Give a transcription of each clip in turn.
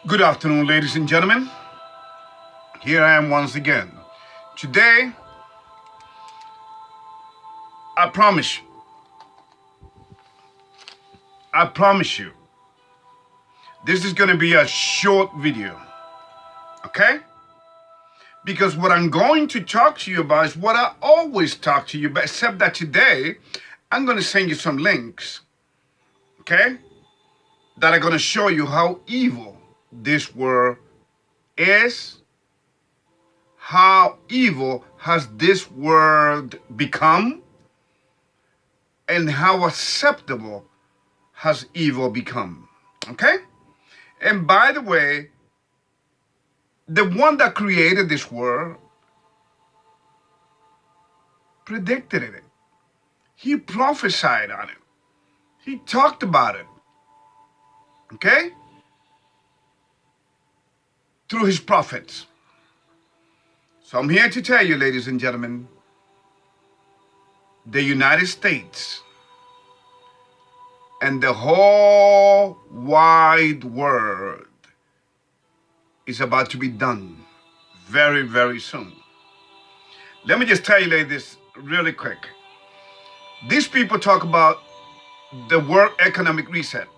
Good afternoon, ladies and gentlemen. Here I am once again. Today, I promise you, this is going to be a short video, okay? Because what I'm going to talk to you about is what I always talk to you about, except that today, I'm going to send you some links, okay? That are going to show you how evil this world is, how evil has this world become, and how acceptable has evil become. Okay? And by the way, the one that created this world predicted it. He prophesied on it. He talked about it. Okay? Through his prophets. So I'm here to tell you, ladies and gentlemen, the United States and the whole wide world is about to be done very, very soon. Let me just tell you like this really quick. These people talk about the World Economic Reset.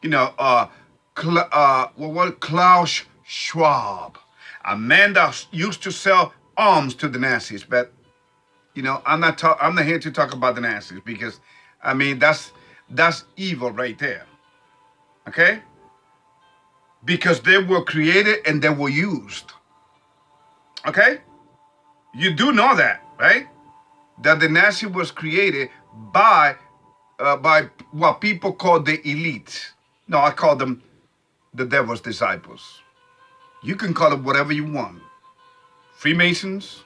You know, Klaus Schwab, a man that used to sell arms to the Nazis. But you know, I'm not here to talk about the Nazis because, I mean, that's evil right there. Okay? Because they were created and they were used. Okay? You do know that, right? That the Nazi was created by what people call the elite. No, I call them the devil's disciples. You can call it whatever you want. Freemasons,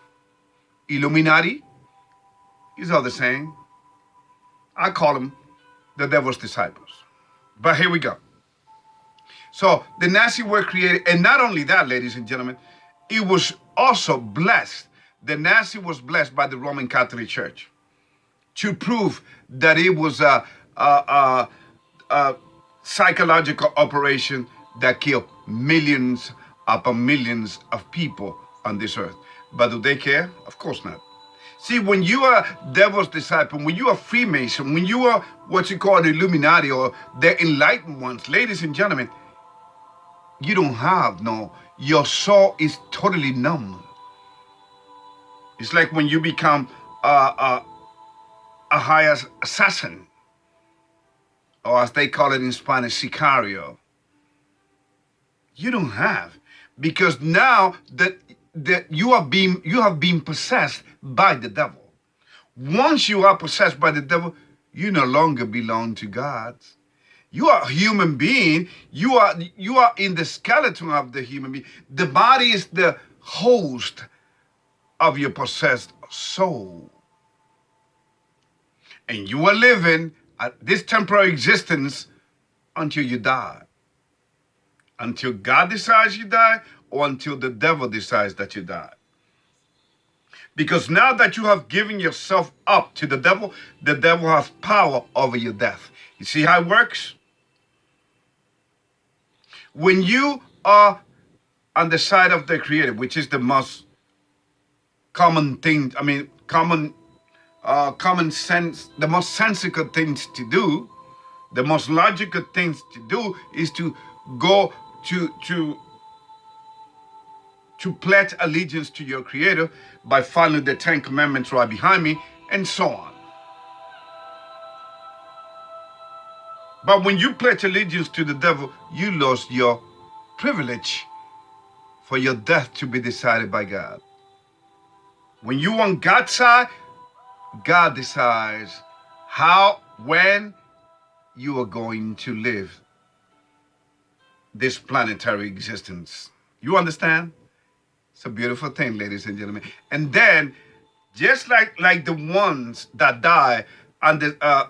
Illuminati, these are the same. I call them the devil's disciples. But here we go. So the Nazis were created, and not only that, ladies and gentlemen, it was also blessed. The Nazi was blessed by the Roman Catholic Church to prove that it was a psychological operation that killed millions upon millions of people on this earth. But do they care? Of course not. See, when you are devil's disciple, when you are Freemason, when you are what you call the Illuminati or the enlightened ones, ladies and gentlemen, you don't have your soul is totally numb. It's like when you become a high assassin, or as they call it in Spanish, sicario. You don't have, because now that you have been possessed by the devil. Once you are possessed by the devil, you no longer belong to God. You are a human being. You are in the skeleton of the human being. The body is the host of your possessed soul. And you are living this temporary existence until you die. Until God decides you die, or until the devil decides that you die. Because now that you have given yourself up to the devil has power over your death. You see how it works? When you are on the side of the Creator, which is the most common thing, common sense, the most sensical things to do, the most logical things to do is to go to pledge allegiance to your Creator by following the 10 Commandments right behind me, and so on. But when you pledge allegiance to the devil, you lost your privilege for your death to be decided by God. When you on God's side, God decides how, when you are going to live this planetary existence. You understand? It's a beautiful thing, ladies and gentlemen. And then, just like the ones that die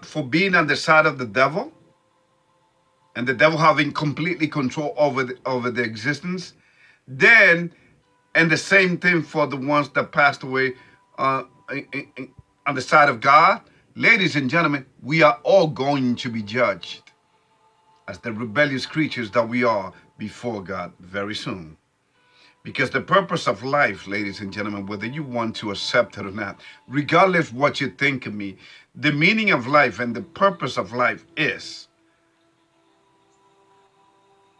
for being on the side of the devil, and the devil having completely control over the existence, then, and the same thing for the ones that passed away on the side of God, ladies and gentlemen, we are all going to be judged. as the rebellious creatures that we are before God very soon. Because the purpose of life, ladies and gentlemen, whether you want to accept it or not, regardless of what you think of me, the meaning of life and the purpose of life is.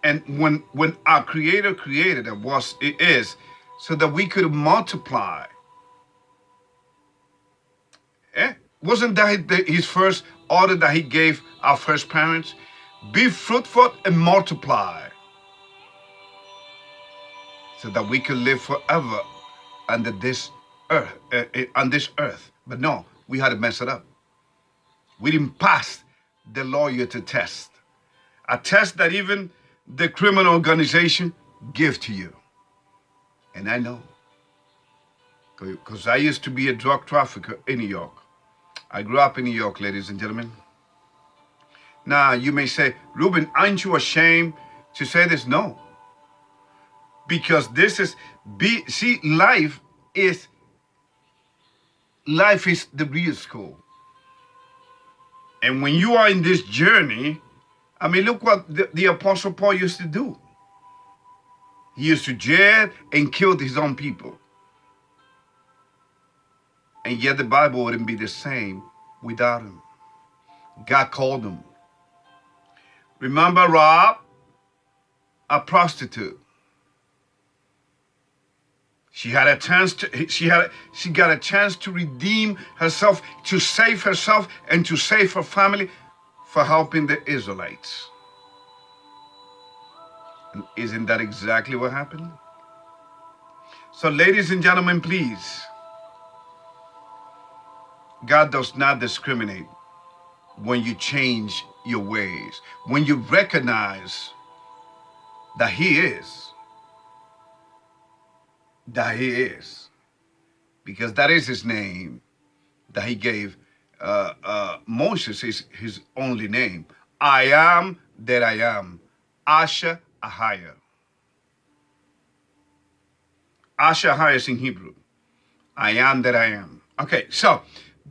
And when our Creator created it is so that we could multiply. Wasn't that his first order that he gave our first parents? Be fruitful and multiply, so that we could live forever under this earth, on this earth. But no, we had to mess it up. We didn't pass the loyalty test, a test that even the criminal organization give to you. And I know, because I used to be a drug trafficker in New York. I grew up in New York, ladies and gentlemen. Now, you may say, Ruben, aren't you ashamed to say this? No. Because this is, life is the real school. And when you are in this journey, I mean, look what the Apostle Paul used to do. He used to jail and kill his own people. And yet the Bible wouldn't be the same without him. God called him. Remember Rahab, a prostitute. She got a chance to redeem herself, to save herself and to save her family for helping the Israelites. And isn't that exactly what happened? So, ladies and gentlemen, please, God does not discriminate when you change your ways, when you recognize that He is. Because that is His name that He gave Moses, his only name. I am that I am. Asher Ahaya. Asher Ahaya is in Hebrew. I am that I am. Okay, so,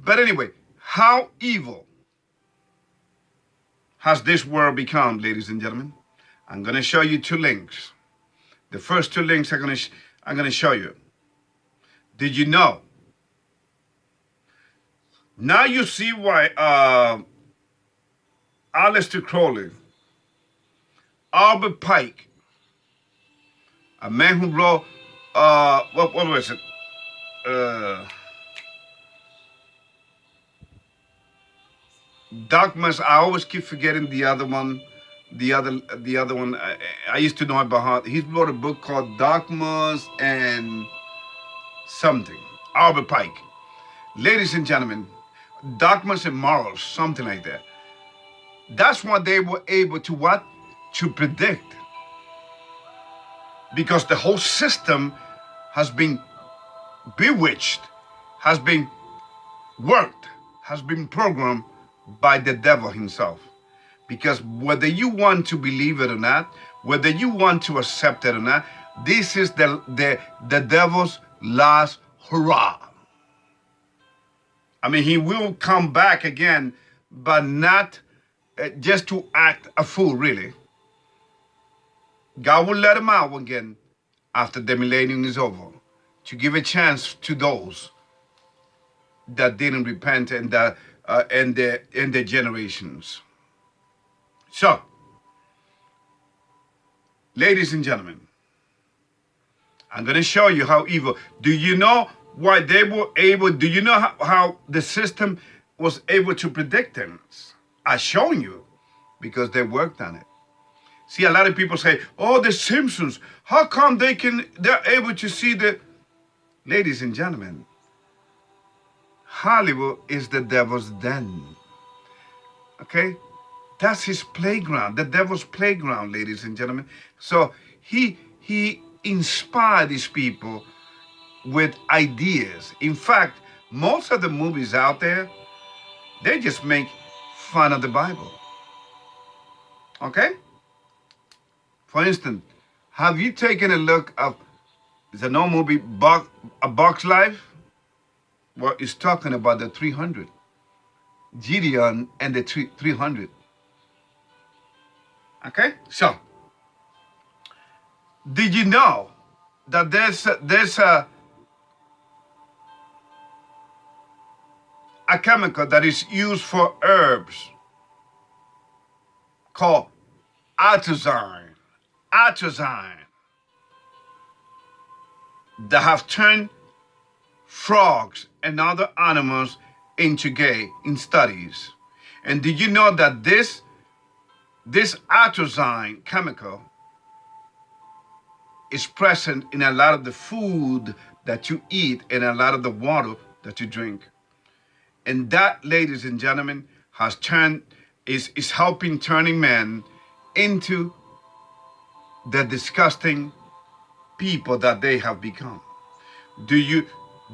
but anyway, how evil has this world become, ladies and gentlemen? I'm going to show you two links. The first two links I'm going to show you. Did you know? Now you see why Aleister Crowley, Albert Pike, a man who wrote, what was it? Dogmas. I always keep forgetting the other one. The other one. I used to know it by heart. He wrote a book called Dogmas and something. Albert Pike. Ladies and gentlemen, Dogmas and Morals, something like that. That's what they were able to what? To predict. Because the whole system has been bewitched, has been worked, has been programmed by the devil himself. Because whether you want to believe it or not, whether you want to accept it or not, this is the devil's last hurrah. I mean, he will come back again, but not just to act a fool, really. God will let him out again after the millennium is over, to give a chance to those that didn't repent and their generations. So, ladies and gentlemen, I'm going to show you how evil. Do you know why they were able? Do you know how the system was able to predict things? I'm showing you because they worked on it. See, a lot of people say, "Oh, the Simpsons. How come they're able to see the?" Ladies and gentlemen, Hollywood is the devil's den. Okay? That's his playground, the devil's playground, ladies and gentlemen. So he inspired these people with ideas. In fact, most of the movies out there, they just make fun of the Bible. Okay? For instance, have you taken a look of the no movie A Bug's Life? Well, it's talking about the 300. Gideon and the 300. Okay? So, did you know that a chemical that is used for herbs called atrazine, atrazine, that have turned frogs and other animals into gay in studies. And did you know that this atrazine chemical is present in a lot of the food that you eat and a lot of the water that you drink? And that, ladies and gentlemen, has turned is helping turning men into the disgusting people that they have become. Do you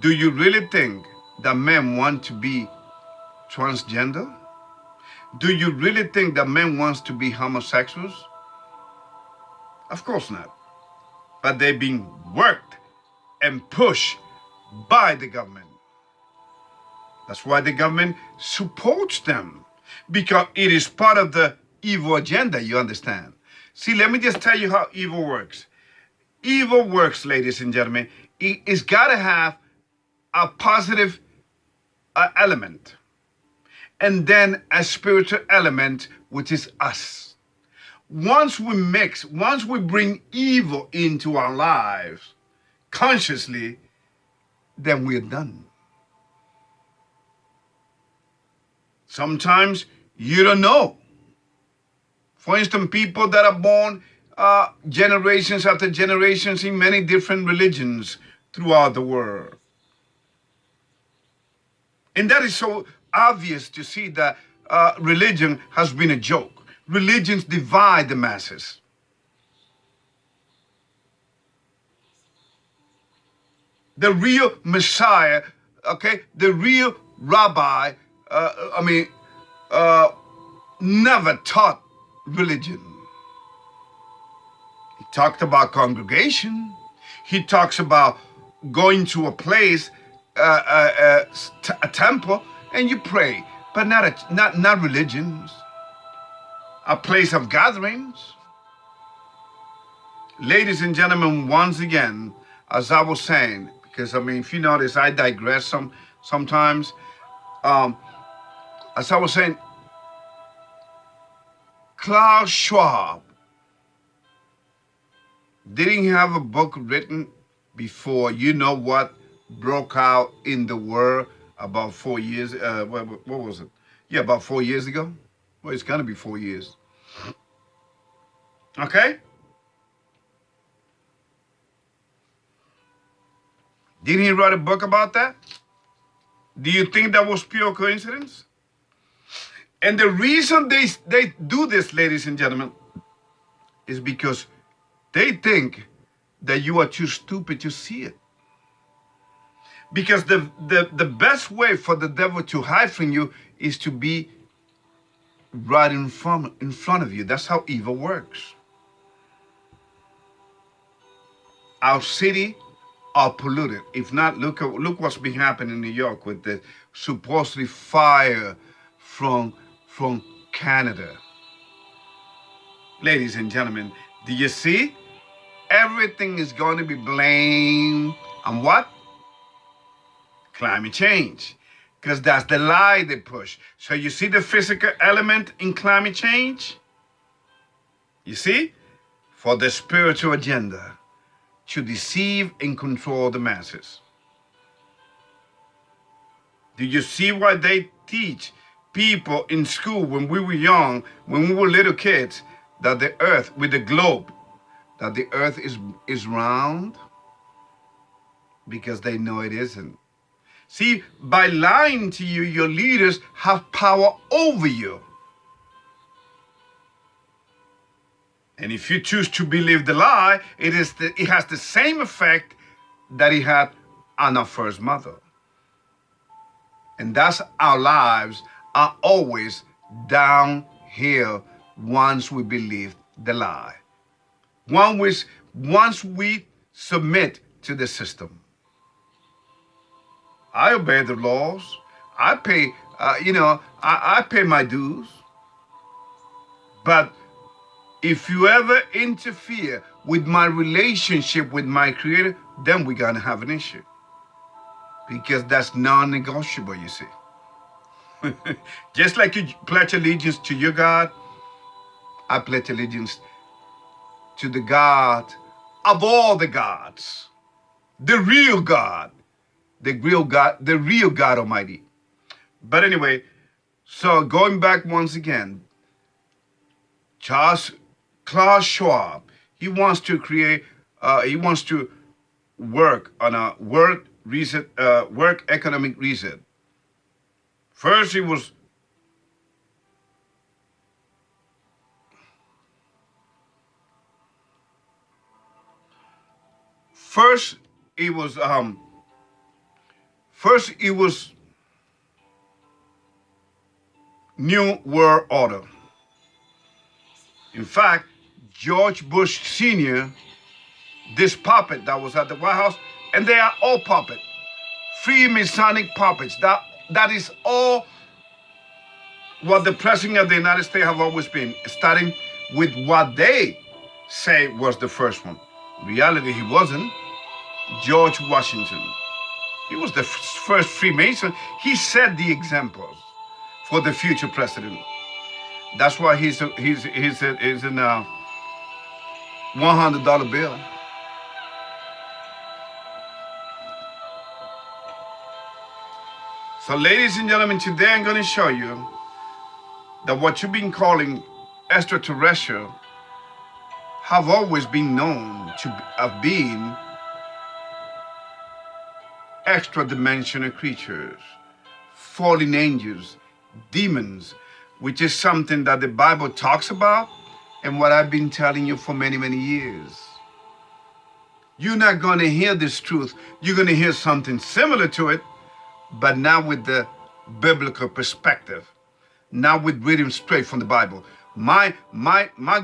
really think that men want to be transgender? Do you really think that men wants to be homosexuals? Of course not. But they're being worked and pushed by the government. That's why the government supports them, because it is part of the evil agenda, you understand? See, let me just tell you how evil works. Evil works, ladies and gentlemen. It's got to have a positive element, and then a spiritual element, which is us. Once we bring evil into our lives consciously, then we're done. Sometimes you don't know. For instance, people that are born generations after generations in many different religions throughout the world. And that is so obvious to see that religion has been a joke. Religions divide the masses. The real Messiah, okay, the real rabbi, never taught religion. He talked about congregation. He talks about going to a place, a temple, and you pray, but not religions. A place of gatherings. Ladies and gentlemen, once again, as I was saying, because if you notice, I digress sometimes. As I was saying, Klaus Schwab didn't have a book written before you know what broke out in the world about 4 years. What was it? Yeah, about 4 years ago. Well, it's gonna be 4 years. Okay. Didn't he write a book about that? Do you think that was pure coincidence? And the reason they do this, ladies and gentlemen, is because they think that you are too stupid to see it. Because the best way for the devil to hide from you is to be right in front of you. That's how evil works. Our city are polluted. If not, look what's been happening in New York with the supposedly fire from Canada. Ladies and gentlemen, do you see? Everything is going to be blamed on what? Climate change. Because that's the lie they push. So you see the physical element in climate change? You see? For the spiritual agenda, to deceive and control the masses. Do you see why they teach people in school when we were young, when we were little kids, that the earth, with the globe, that the earth is round? Because they know it isn't. See, by lying to you, your leaders have power over you. And if you choose to believe the lie, it has the same effect that it had on our first mother. And that's our lives are always downhill once we believe the lie. Once we submit to the system. I obey the laws. I pay, I pay my dues. But If you ever interfere with my relationship with my Creator, then we're going to have an issue. Because that's non-negotiable, you see. Just like you pledge allegiance to your God, I pledge allegiance to the God of all the gods, the real God, the real God Almighty. But anyway, so going back once again, Klaus Schwab, he wants to work on a work economic reset. First, he was New World Order. In fact, George Bush Sr., this puppet that was at the White House, and they are all puppets, Freemasonic puppets. That is all what the President of the United States have always been, starting with what they say was the first one. In reality, he wasn't. George Washington. He was the first Freemason. He set the examples for the future president. That's why he's in a $100 bill. So, ladies and gentlemen, today I'm going to show you that what you've been calling extraterrestrial have always been known to have been extra-dimensional creatures, fallen angels, demons, which is something that the Bible talks about and what I've been telling you for many, many years. You're not going to hear this truth. You're going to hear something similar to it, but now with the biblical perspective, now with reading straight from the Bible. My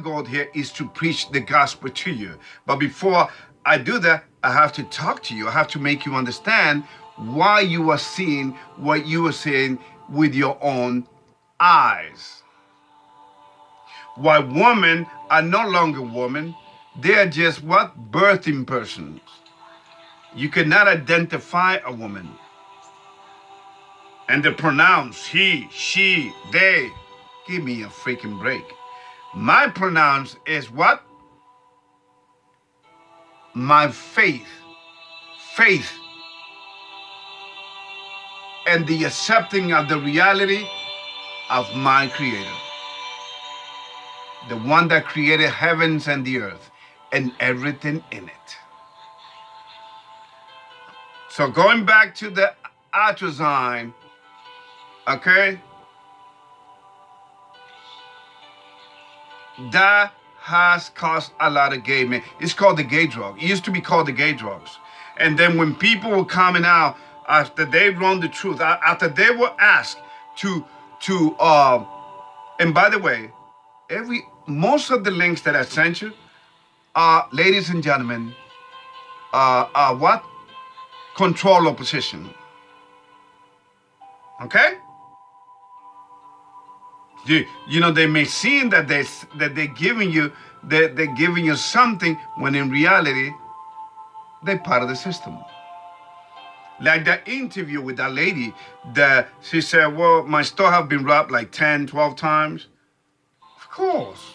goal here is to preach the gospel to you. But before I do that, I have to talk to you. I have to make you understand why you are seeing what you are seeing with your own eyes. Why women are no longer women. They are just what? Birthing persons. You cannot identify a woman. And the pronouns he, she, they. Give me a freaking break. My pronouns is what? My faith. Faith. And the accepting of the reality of my Creator. The one that created heavens and the earth and everything in it. So going back to the atrazine, okay? That has caused a lot of gay men. It's called the gay drug. It used to be called the gay drugs. And then when people were coming out, after they run the truth, after they were asked and by the way, most of the links that I sent you are, ladies and gentlemen, are what? Control opposition. Okay? You know, they may seem that they're giving you something when in reality they're part of the system. Like that interview with that lady that she said, well, my store have been robbed like 10, 12 times. Of course.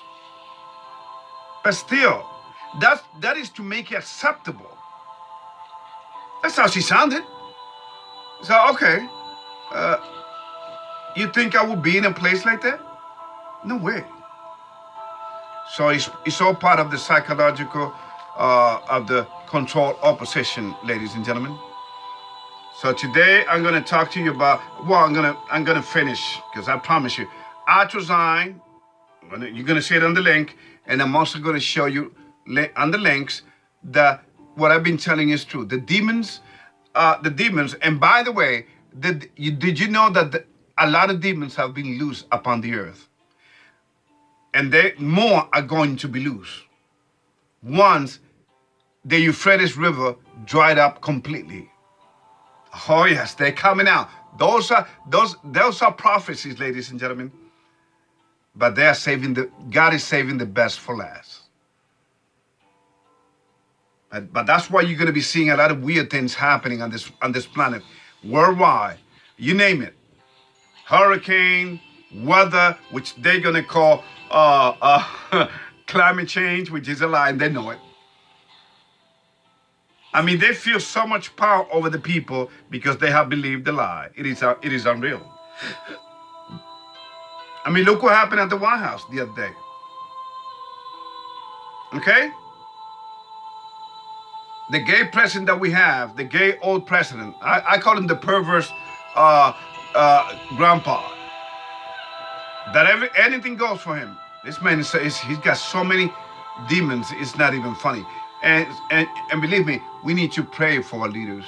But still, that is to make it acceptable. That's how she sounded. So, okay. You think I would be in a place like that? No way. So it's all part of the psychological, of the control opposition, ladies and gentlemen. So today I'm going to talk to you about, well, I'm going to finish, because I promise you, atrazine, you're going to see it on the link, and I'm also going to show you on the links that what I've been telling is true. The demons, and by the way, did you know that a lot of demons have been loose upon the earth? And more are going to be loose once the Euphrates River dried up completely. Oh yes, they're coming out. Those are prophecies, ladies and gentlemen. but they are God is saving the best for last. But that's why you're going to be seeing a lot of weird things happening on this planet, worldwide. You name it, hurricane, weather, which they're going to call climate change, which is a lie, and they know it. I mean, they feel so much power over the people because they have believed the lie. It is unreal. I mean, look what happened at the White House the other day. Okay? The gay president that we have, the gay old president, I call him the perverse grandpa. That anything goes for him. This man he's got so many demons, it's not even funny. And believe me, we need to pray for our leaders.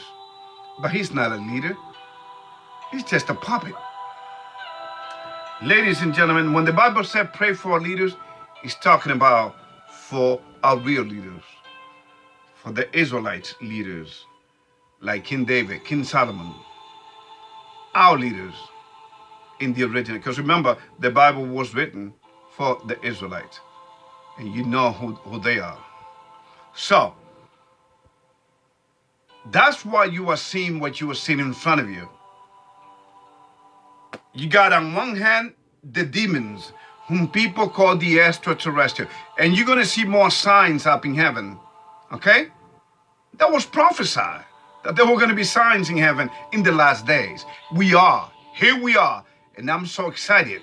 But he's not a leader. He's just a puppet. Ladies and gentlemen, when the Bible said pray for our leaders, it's talking about for our real leaders. For the Israelite leaders, like King David, King Solomon. Our leaders in the original. Because remember, the Bible was written for the Israelites. And you know who they are. So, that's why you are seeing what you are seeing in front of you. You got on one hand, the demons, whom people call the extraterrestrial. And you're going to see more signs up in heaven. Okay? That was prophesied. That there were going to be signs in heaven in the last days. We are. Here we are. And I'm so excited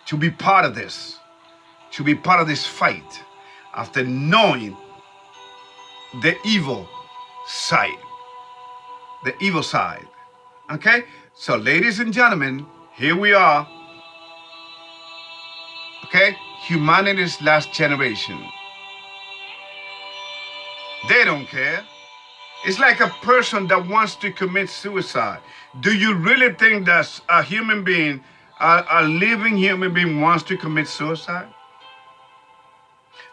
to be part of this. To be part of this fight. After knowing the evil side. The evil side. Okay? So ladies and gentlemen, here we are. Okay? Humanity's last generation. They don't care. It's like a person that wants to commit suicide. Do you really think that a human being, a living human being wants to commit suicide?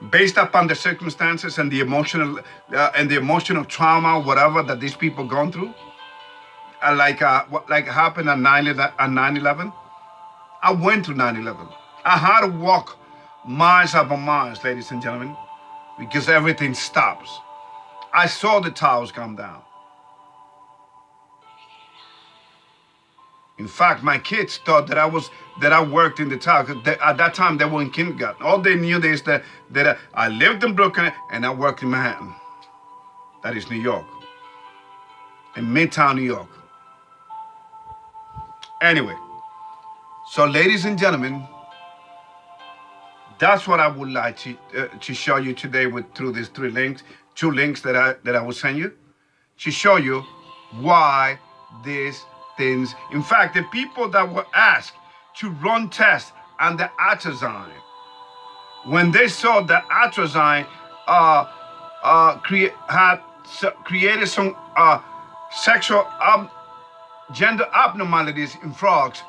Based upon the circumstances and the emotional trauma, whatever that these people gone through? Like happened on 9/11? I went through 9/11. I had to walk miles upon miles, ladies and gentlemen, because everything stops. I saw the towers come down. In fact, my kids thought that I worked in the tower. At that time, they were in kindergarten. All they knew is that I lived in Brooklyn and I worked in Manhattan. That is New York. In Midtown, New York. Anyway, so ladies and gentlemen, that's what I would like to show you today through these two links that I will send you, to show you why these things. In fact, the people that were asked to run tests on the atrazine, when they saw that atrazine created some sexual gender abnormalities in frogs,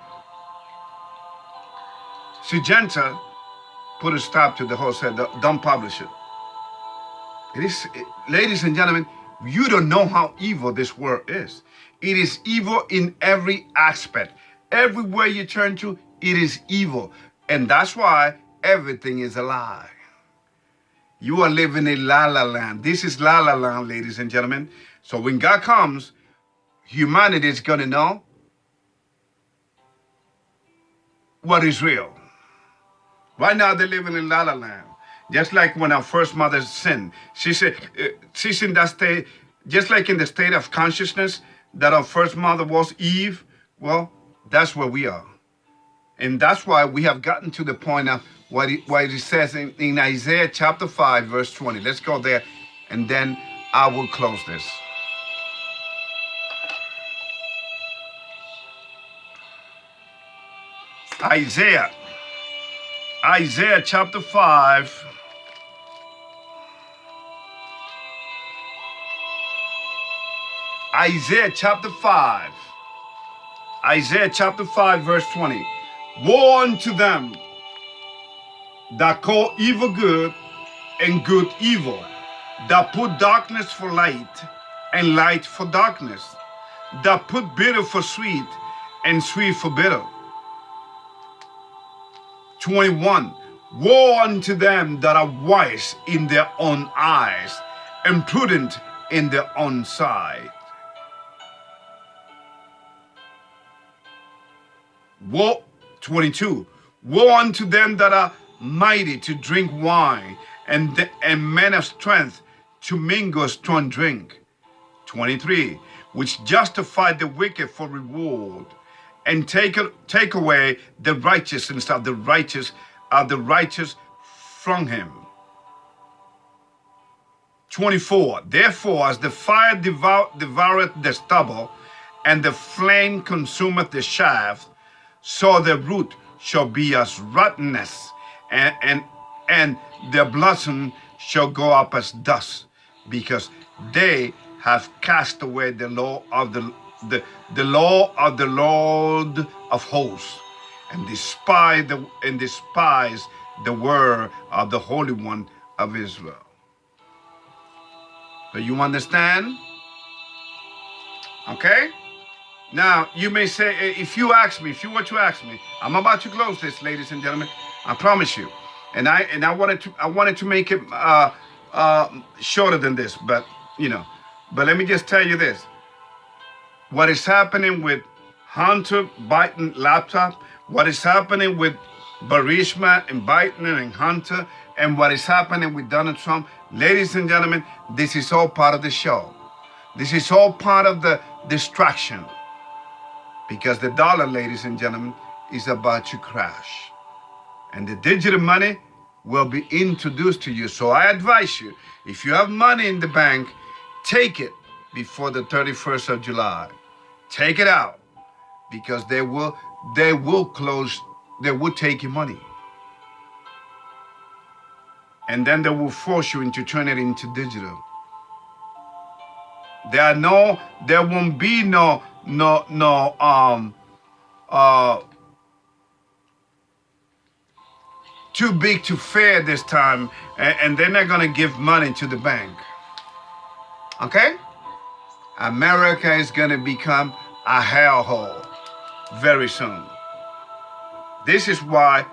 Syngenta put a stop to the whole set. Don't publish it. Ladies and gentlemen, you don't know how evil this world is. It is evil in every aspect. Everywhere you turn to, it is evil. And that's why everything is a lie. You are living in la la land. This is la la land, ladies and gentlemen. So when God comes, humanity is going to know what is real. Right now, they're living in la la land. Just like when our first mother sinned. She said, she's in that state, just like in the state of consciousness that our first mother was Eve. Well, that's where we are. And that's why we have gotten to the point of what it says in Isaiah chapter 5, verse 20. Let's go there, and then I will close this. Isaiah chapter 5. Isaiah chapter 5, verse 20. Woe unto them that call evil good and good evil, that put darkness for light and light for darkness, that put bitter for sweet and sweet for bitter. 21. Woe unto them that are wise in their own eyes and prudent in their own sight. Woe, 22. Woe unto them that are mighty to drink wine, and men of strength to mingle strong drink. 23. Which justify the wicked for reward, and take away the righteousness of the righteous from him. 24. Therefore, as the fire devoureth the stubble, and the flame consumeth the shaft, so the root shall be as rottenness, and their blossom shall go up as dust, because they have cast away the law of the law of the Lord of hosts, and despise the word of the Holy One of Israel. Do you understand? Okay? Now, you may say, if you were to ask me, I'm about to close this, ladies and gentlemen. I promise you. And I wanted to make it shorter than this, but but let me just tell you this. What is happening with Hunter Biden laptop, what is happening with Burisma and Biden and Hunter, and what is happening with Donald Trump, ladies and gentlemen, this is all part of the show. This is all part of the distraction. Because the dollar, ladies and gentlemen, is about to crash. And the digital money will be introduced to you. So I advise you, if you have money in the bank, take it before the 31st of July. Take it out, because they will take your money. And then they will force you into turning it into digital. There won't be no too big to fail this time, and they're not gonna give money to the bank. Okay? America is gonna become a hellhole very soon. This is why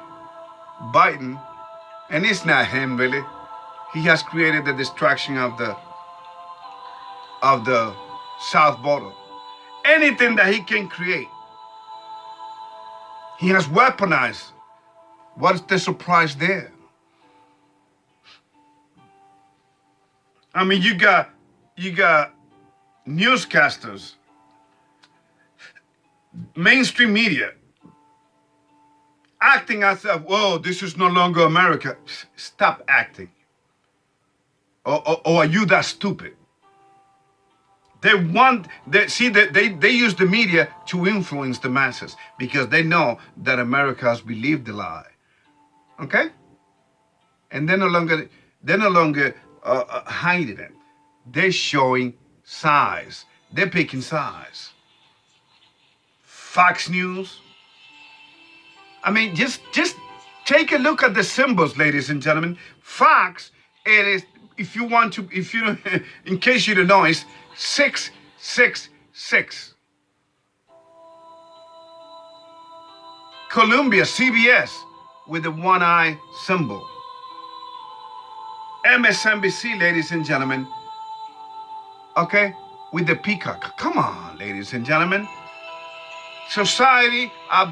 Biden, and it's not him really, he has created the distraction of the South border. Anything that he can create, he has weaponized. What's the surprise there? I mean, you got newscasters, mainstream media, acting as if, whoa, this is no longer America. Stop acting. Or are you that stupid? They use the media to influence the masses because they know that America has believed the lie. Okay? And they're no longer hiding it. They're showing size. They're picking size. Fox News. I mean, just take a look at the symbols, ladies and gentlemen. Fox, it is, in case you don't know, it's 666. Columbia, CBS, with the one eye symbol. MSNBC, ladies and gentlemen, okay, with the peacock. Come on, ladies and gentlemen. Society are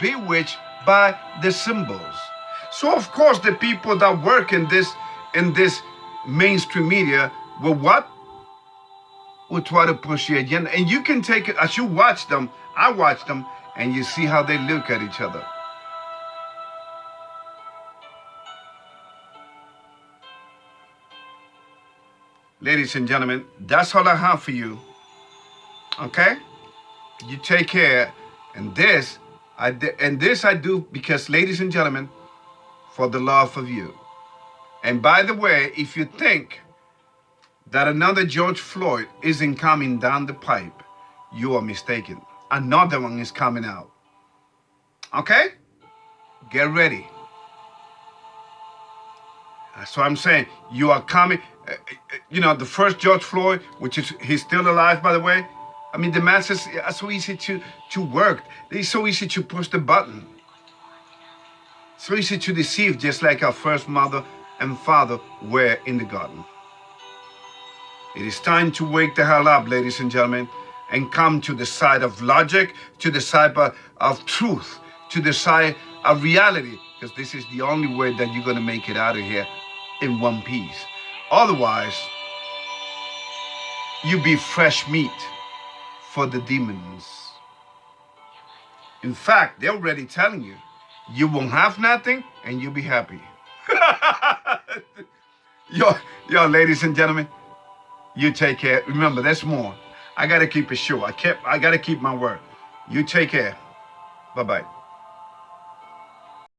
bewitched by the symbols. So of course the people that work in this mainstream media will what? Will try to push the agenda. And you can take it, as you watch them, I watch them, and you see how they look at each other. Ladies and gentlemen, that's all I have for you. Okay? You take care. And this I do because, ladies and gentlemen, for the love of you. And by the way, if you think that another George Floyd isn't coming down the pipe, you are mistaken. Another one is coming out. Okay? Get ready. So I'm saying, you are coming. The first George Floyd, he's still alive, by the way. I mean, the masses are so easy to work. It's so easy to push the button. So easy to deceive, just like our first mother and father were in the garden. It is time to wake the hell up, ladies and gentlemen, and come to the side of logic, to the side of truth, to the side of reality, because this is the only way that you're going to make it out of here in one piece. Otherwise, you be fresh meat for the demons. In fact, they're already telling you, you won't have nothing and you'll be happy. yo, ladies and gentlemen, you take care. Remember, there's more. I got to keep it short. I got to keep my word. You take care. Bye-bye.